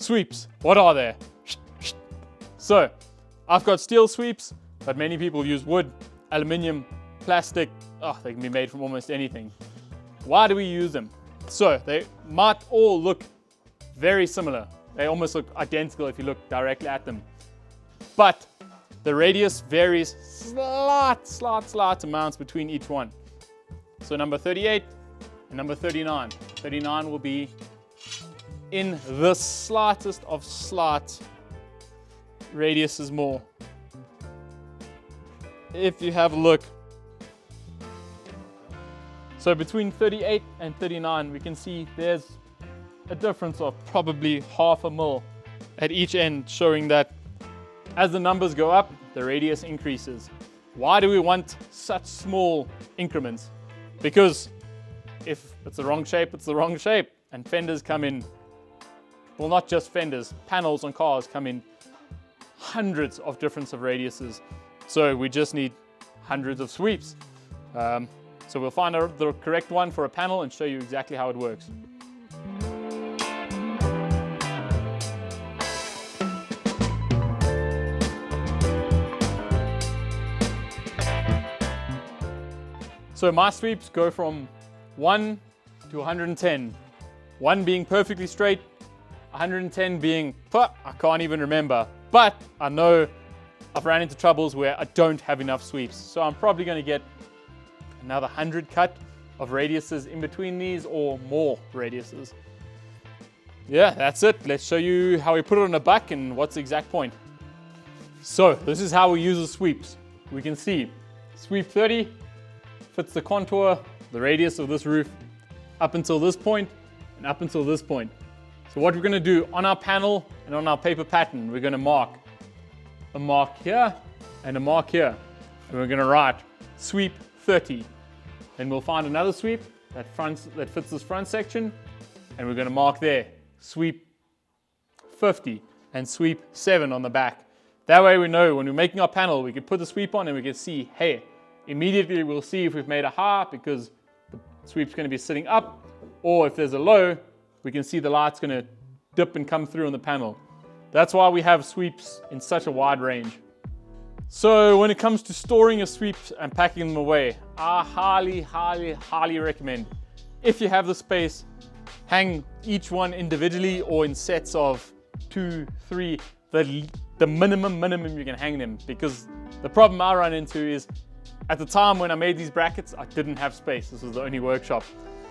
Sweeps, what are they? So, I've got steel sweeps, but many people use wood, aluminium, plastic. Oh, they can be made from almost anything. Why do we use them? So, they might all look very similar. They almost look identical if you look directly at them. But the radius varies slight amounts between each one. So number 38 and number 39. 39 will be in the slightest of slight radiuses more. If you have a look. So between 38 and 39, we can see there's a difference of probably 0.5 mil at each end, showing that as the numbers go up, the radius increases. Why do we want such small increments? Because if it's the wrong shape, it's the wrong shape. And fenders come in, well, not just fenders, panels on cars come in hundreds of different radiuses. So we just need hundreds of sweeps. So we'll find the correct one for a panel and show you exactly how it works. So my sweeps go from 1 to 110. 1 being perfectly straight, 110 being, I can't even remember. But I know I've ran into troubles where I don't have enough sweeps. So I'm probably going to get another 100 cut of radiuses in between these, or more radiuses. Yeah, that's it. Let's show you how we put it on a buck and what's the exact point. So this is how we use the sweeps. We can see sweep 30 fits the contour, the radius of this roof, up until this point and up until this point. So what we're going to do on our panel and on our paper pattern, we're going to mark a mark here and a mark here. And we're going to write sweep 30. Then we'll find another sweep that fits this front section, and we're going to mark there sweep 50 and sweep 7 on the back. That way we know when we're making our panel, we can put the sweep on and we can see, hey, immediately we'll see if we've made a high because the sweep's going to be sitting up, or if there's a low, we can see the light's going to dip and come through on the panel. That's why we have sweeps in such a wide range. So when it comes to storing your sweeps and packing them away, I highly recommend, if you have the space, hang each one individually or in sets of 2, 3, the minimum you can hang them. Because the problem I run into is, at the time when I made these brackets, I didn't have space. This was the only workshop.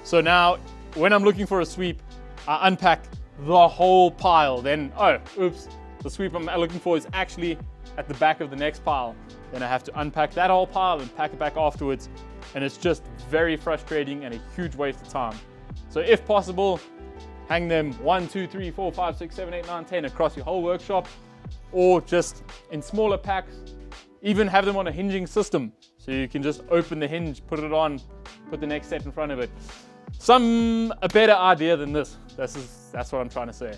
So now, when I'm looking for a sweep, I unpack the whole pile. Then, oh, oops, the sweep I'm looking for is actually at the back of the next pile. Then I have to unpack that whole pile and pack it back afterwards. And it's just very frustrating and a huge waste of time. So if possible, hang them 1, 2, 3, 4, 5, 6, 7, 8, 9, 10 across your whole workshop, or just in smaller packs. Even have them on a hinging system. So you can just open the hinge, put it on, put the next set in front of it. A better idea than this. That's what I'm trying to say.